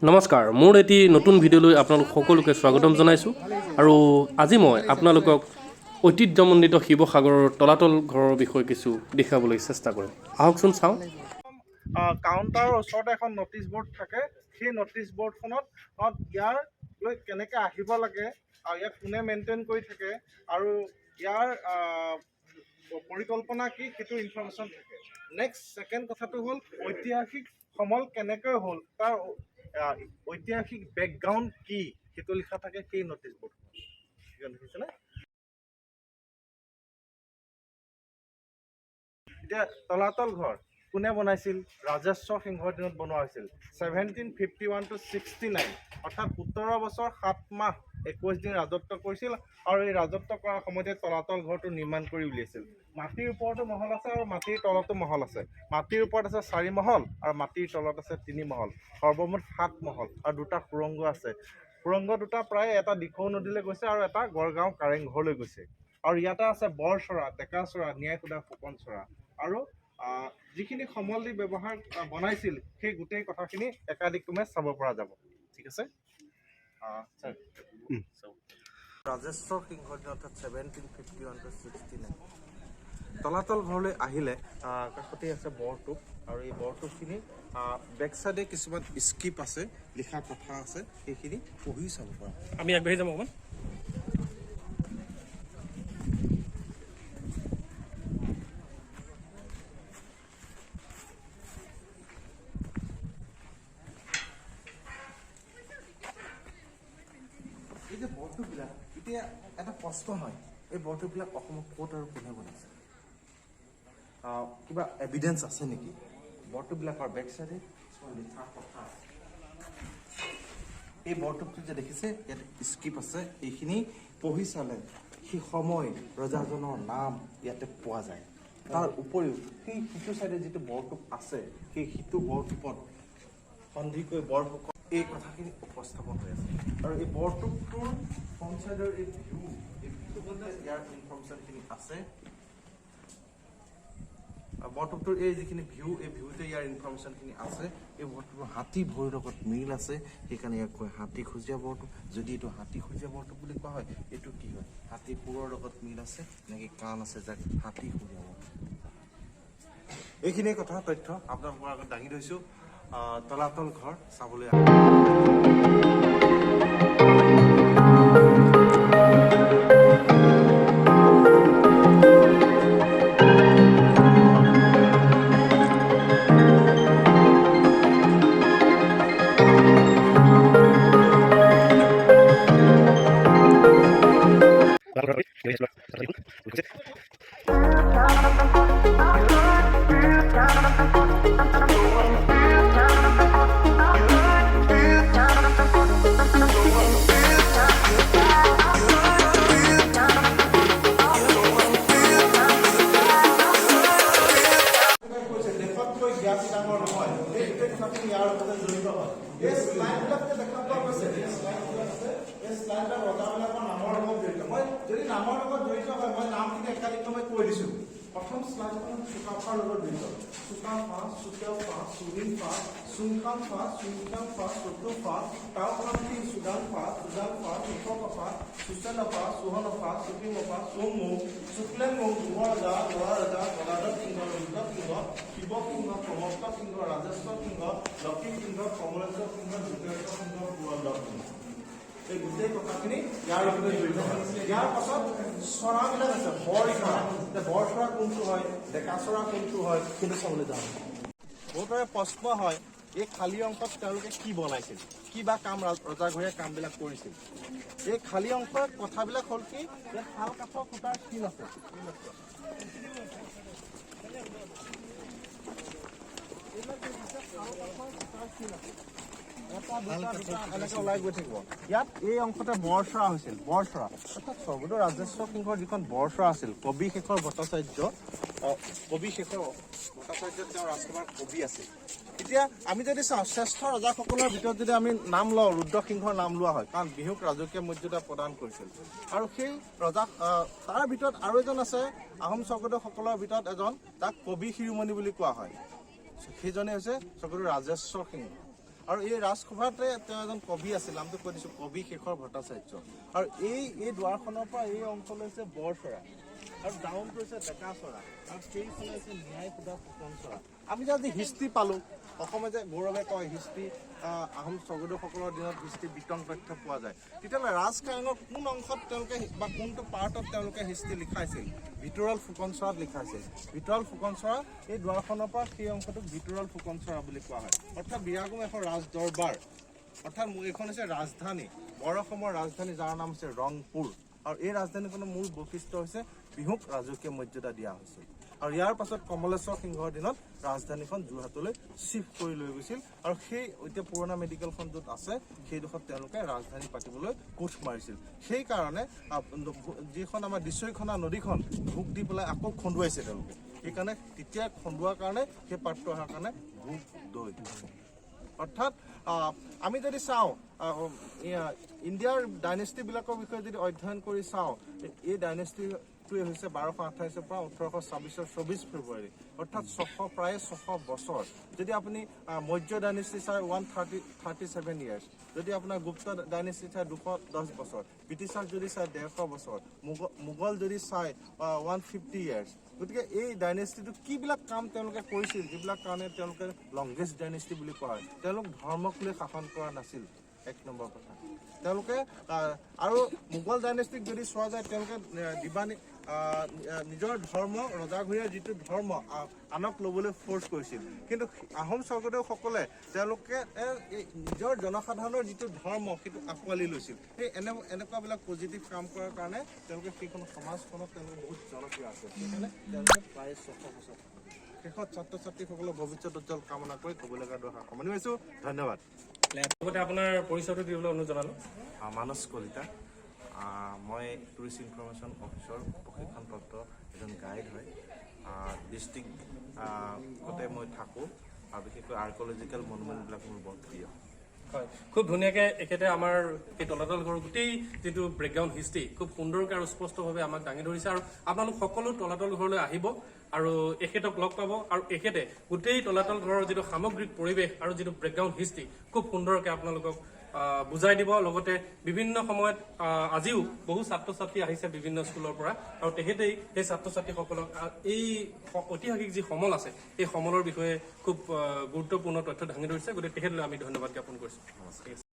নমস্কাৰ মোৰ এটি নতুন ভিডিঅ'লৈ আপোনালোক সকলোকে স্বাগতম জনাইছোঁ আৰু আজি মই আপোনালোকক ঐতিহ্যমণ্ডিত শিৱসাগৰৰ তলাতল ঘৰৰ বিষয়ে কিছু দেখাবলৈ চেষ্টা কৰিম আহকচোন চাওঁ কাউণ্টাৰৰ ওচৰতে এখন নটিচ বৰ্ড থাকে সেই নটিচ বৰ্ডখনত ইয়াৰ লৈ কেনেকৈ আহিব লাগে আৰু ইয়াক কোনে মেইনটেইন কৰি থাকে আৰু ইয়াৰ পৰিকল্পনা কি সেইটো ইনফৰ্মেশ্যন থাকে নেক্সট ছেকেণ্ড কথাটো হ'ল ঐতিহাসিক সমল কেনেকৈ হ'ল তাৰ ঐতিহাসিক বেকগ্ৰাউণ্ড কি সেইটো লিখা থাকে সেই নটিচ বৰ্ডখনত দেখিছেনে এতিয়া তলাতল ঘৰ কোনে বনাইছিল ৰাজেশ্বৰ সিংহৰ দিনত বনোৱা হৈছিল 1751 to 69 অৰ্থাৎ 17 বছৰ 7 মাহ 21 দিন ৰাজত্ব কৰিছিল আৰু এই ৰাজত্ব কৰাৰ সময়তে তলাতল ঘৰটো নিৰ্মাণ কৰি উলিয়াইছিল মাটিৰ ওপৰতো মহল আছে আৰু মাটিৰ তলতো মহল আছে মাটিৰ ওপৰত আছে 4 মহল আৰু মাটিৰ তলত আছে 3 মহল সৰ্বমুঠ 7 মহল আৰু দুটা সুৰংগ আছে সুৰংগ দুটা প্ৰায় এটা দিখৌ নদীলৈ গৈছে আৰু এটা গড়গাঁও কাৰেংঘৰলৈ গৈছে আৰু ইয়াতে আছে বৰচৰা ডেকাচৰা ন্যায়সোধা ফুকন চৰা আৰু যিখিনি সমল দি ব্যৱহাৰ বনাইছিল সেই গোটেই কথাখিনি একাধিক্ৰমে চাব পৰা যাব ঠিক আছে ৰাজেশ্বৰ সিংহৰ দিনত 1751 to 69 তলাতল ঘৰলৈ আহিলে কাষতে আছে বৰটোপ আৰু এই বৰটোপখিনি বেক চাইডে কিছুমান স্ক্ৰিপ্ট আছে লিখা কথা আছে সেইখিনি পঢ়ি চাব পৰা আমি আগবাঢ়ি যাম অকণমান এই যে বৰটোপবিলাক এতিয়া এটা প্ৰশ্ন হয় এই বৰটোপবিলাক অসমত ক'ত আৰু কোনে বনাইছে কিবা এভিডেঞ্চ আছে নেকি বৰটোপবিলাকৰ বেক চাইডে লিখা কথা এই বৰটোপটো যে দেখিছে ইয়াত স্ক্ৰিপ্ট আছে এইখিনি পঢ়ি চালে সেই সময় ৰজাজনৰ নাম ইয়াতে পোৱা যায় তাৰ উপৰিও সেই সিটো চাইডে যিটো বৰটোপ আছে সেই সিটো বৰটোপত সন্ধিকৈ বৰফুকন এই কথাখিনি উপস্থাপন হৈ আছে আৰু এই বৰটোপটোৰ পঞ্চায়তৰ এই ভিউতে ইয়াৰ ইনফৰ্মেশ্যনখিনি আছে বৰটোপটোৰ এই যিখিনি ভিউ এই ভিউতে ইয়াৰ ইনফৰ্মেশ্যনখিনি আছে এই বৰটোপৰ হাতী ভৰিৰ লগত মিল আছে সেইকাৰণে ইয়াক কয় হাতী খুজীয়া বৰটোপ যদি এইটো হাতী খুজীয়া বৰটোপ বুলি কোৱা হয় এইটো কি হয় হাতী পুৰৰ লগত মিল আছে নেকি কাণ আছে যাক হাতী খুজীয়া বৰটোপ এইখিনিয়ে কথা তথ্য আপোনালোকৰ আগত দাঙি ধৰিছোঁ তলাতল ঘৰ চাবলৈ প্ৰথম শ্লাইডখন চুকাফাৰ লগত জড়িত চুকাফা চুকাফা চুৰিফা চুংখাংফা চুংখাংফা চতুফা তাৰফলকি চুদানফা চুদানফা চুকফা চুচেনফা চুহনফা চুকিমফা চুমু চুকলেমু যুৱৰজা যুৱৰজা গদাধৰ সিংহ ৰুদ্ৰ সিংহ শিৱ সিংহ প্ৰমত্ত সিংহ ৰাজেশ্বৰ সিংহ লক্ষী সিংহ কমলেশ্বৰ সিংহ দ্বিতীয় সিংহ পুৰন্দৰ সিংহ এই গোটেই কথাখিনি ইয়াৰ লগত জড়িত হয় ইয়াৰ পাছত চৰাবিলাক আছে বৰচৰা বৰচৰা কোনটো হয় ডেকাচৰা কোনটো হয় সেইটো চাবলৈ যাওঁ বহুতৰে প্ৰশ্ন হয় এই খালী অংশত তেওঁলোকে কি বনাইছিল কি বা কাম ৰজাঘৰীয়া কামবিলাক কৰিছিল এই খালী অংশৰ কথাবিলাক হ'ল কি ইয়াত শাল কাঠৰ খুঁটাৰ শিল আছে ওলাই গৈ থাকিব ইয়াত এই অংশতে বৰচৰা হৈছিল বৰচৰা অৰ্থাৎ স্বৰ্গদেউ ৰাজেশ্বৰ সিংহৰ যিখন বৰচৰা আছিল কবি শেখৰ ভট্টাচাৰ্য তেওঁৰ ৰাজকুমাৰ কবি আছিল এতিয়া আমি যদি চাওঁ শ্ৰেষ্ঠ ৰজাসকলৰ ভিতৰত যদি আমি নাম লওঁ ৰুদ্ৰ সিংহৰ নাম লোৱা হয় কাৰণ বিহুক ৰাজকীয় মৰ্যাদা প্ৰদান কৰিছিল আৰু সেই ৰজা তাৰ ভিতৰত আৰু এজন আছে আহোম স্বৰ্গদেউসকলৰ ভিতৰত এজন তাক কবি শিৰোমণি বুলি কোৱা হয় সেইজনে হৈছে স্বৰ্গদেউ ৰাজেশ্বৰ সিংহ আৰু এই ৰাজসভাতে তেওঁ এজন কবি আছিল, নামটো কৈ দিছোঁ, কবি শেখৰ ভট্টাচাৰ্য। আৰু এই দুৱাৰখনৰ পৰা এই অঞ্চল হৈছে বৰচৰা আৰু ডাউনটো হৈছে ডেকাচৰা আৰু সেইফালে হৈছে ন্যায় সুধা ফুকনচৰা। আমি যে আজি হিষ্ট্ৰী পালোঁ, অসমে যে গৌৰৱে কয় হিষ্ট্ৰী আহোম স্বৰ্গদেউসকলৰ দিনত হিষ্ট্ৰী বিতং তথ্য পোৱা যায়, তেতিয়াহ'লে ৰাজকাৰেঙৰ কোন অংশত তেওঁলোকে বা কোনটো পাৰ্টত তেওঁলোকে হিষ্ট্ৰী লিখাইছিল? ভিতৰুৱাল ফুকনচৰাত লিখাইছিল। ভিতৰুৱাল ফুকনচৰা এই দুৱাৰখনৰ পৰা সেই অংশটোক ভিতৰুৱাল ফুকনচৰা বুলি কোৱা হয়। অৰ্থাৎ বিৰাগম এখন ৰাজ দৰবাৰ, অৰ্থাৎ এইখন হৈছে ৰাজধানী, বৰ অসমৰ ৰাজধানী, যাৰ নাম হৈছে ৰংপুৰ। আৰু এই ৰাজধানীখনৰ মূল বৈশিষ্ট্য হৈছে বিহুক ৰাজকীয় মৰ্যাদা দিয়া হৈছিল। আৰু ইয়াৰ পাছত কমলেশ্বৰ সিংহৰ দিনত ৰাজধানীখন যোৰহাটলৈ শ্বিফ্ট কৰি লৈ গৈছিল। আৰু সেই এতিয়া পুৰণা মেডিকেলখন য'ত আছে সেইডোখৰত তেওঁলোকে ৰাজধানী পাতিবলৈ কোচ মাৰিছিল। সেইকাৰণে যিখন আমাৰ দিছৈখনা নদীখন ভোগ দি পেলাই আকৌ খন্দুৱাইছে তেওঁলোকে। সেইকাৰণে তেতিয়া খন্দুৱাৰ কাৰণে সেই পাতটো অহাৰ কাৰণে ভোগ দৈ। অৰ্থাৎ আমি যদি চাওঁ ইণ্ডিয়াৰ ডাইনেষ্টিবিলাকৰ বিষয়ে যদি অধ্যয়ন কৰি চাওঁ, এই ডাইনেষ্টিটোৱে হৈছে 1228 পৰা 1826 24 ফেব্ৰুৱাৰী, অৰ্থাৎ প্ৰায় 600 বছৰ। যদি আপুনি মৌৰ্য ডাইনেষ্টি চাই 137 ইয়াৰ্ছ, যদি আপোনাৰ গুপ্ত ডাইনেষ্টি চাই 210 বছৰ, ব্ৰিটিছৰ যদি চাই 150 বছৰ, মোগল যদি চাই 150 ইয়াৰ্ছ। গতিকে এই ডাইনেষ্টিটো কিবিলাক কাম তেওঁলোকে কৰিছিল, যিবিলাক কাৰণে তেওঁলোকে লংগেষ্ট ডাইনেষ্টি বুলি কোৱা হয়? তেওঁলোক ধৰ্মক লৈ শাসন কৰা নাছিল, এক নম্বৰ কথা। তেওঁলোকে আৰু মোগল ডাইনেষ্টিক যদি চোৱা যায়, তেওঁলোকে নিজৰ ধৰ্ম, ৰজাঘৰীয়া যিটো ধৰ্ম আনক ল'বলৈ ফ'ৰ্চ কৰিছিল। কিন্তু আহোম স্বৰ্গদেউসকলে তেওঁলোকে নিজৰ জনসাধাৰণৰ যিটো ধৰ্ম সেইটো আঁকোৱালি লৈছিল। সেই এনেকুৱাবিলাক পজিটিভ কাম কৰাৰ কাৰণে তেওঁলোকে সেইখন সমাজখনত তেওঁলোকে বহুত জনপ্ৰিয় আছে। সেইকাৰণে তেওঁলোকে প্ৰায় 600 বছৰ। শেষত ছাত্ৰ ছাত্ৰীসকলৰ ভৱিষ্যত উজ্জ্বল কামনা কৰি ক'বলৈ দুআষাৰ সামৰণি মাৰিছোঁ। ধন্যবাদ। লগতে আপোনাৰ পৰিচয়টো দিবলৈ অনুৰোধ জনালোঁ। মানস কলিতা, মই টুৰিষ্ট ইনফৰমেশ্যন অফিচৰ প্ৰশিক্ষণপ্ৰাপ্ত এজন গাইড হয়। ডিষ্ট্ৰিক্টতে মই থাকোঁ আৰু বিশেষকৈ আৰ্ক'লজিকেল মনুমেণ্টবিলাক মোৰ বৰ প্ৰিয়। হয়, খুব ধুনীয়াকৈ এখেতে আমাৰ এই তলাতল ঘৰৰ গোটেই যিটো ব্ৰেকগ্ৰাউণ্ড হিষ্ট্ৰী খুব সুন্দৰকৈ আৰু স্পষ্টভাৱে আমাক দাঙি ধৰিছে। আৰু আপোনালোক সকলো তলাতল ঘৰলৈ আহিব আৰু এখেতক লগ পাব, আৰু এখেতে গোটেই তলাতল ঘৰৰ যিটো সামগ্ৰিক পৰিৱেশ আৰু যিটো ব্ৰেকগ্ৰাউণ্ড হিষ্ট্ৰী খুব সুন্দৰকৈ আপোনালোকক বুজাই দিব। লগতে বিভিন্ন সময়ত আজিও বহু ছাত্ৰ ছাত্ৰী আহিছে বিভিন্ন স্কুলৰ পৰা, আৰু তেখেতেই সেই ছাত্ৰ ছাত্ৰীসকলক এই ঐতিহাসিক যি সমল আছে এই সমলৰ বিষয়ে খুব গুৰুত্বপূৰ্ণ তথ্য দাঙি ধৰিছে। গতিকে তেখেতলৈ আমি ধন্যবাদ জ্ঞাপন কৰিছোঁ।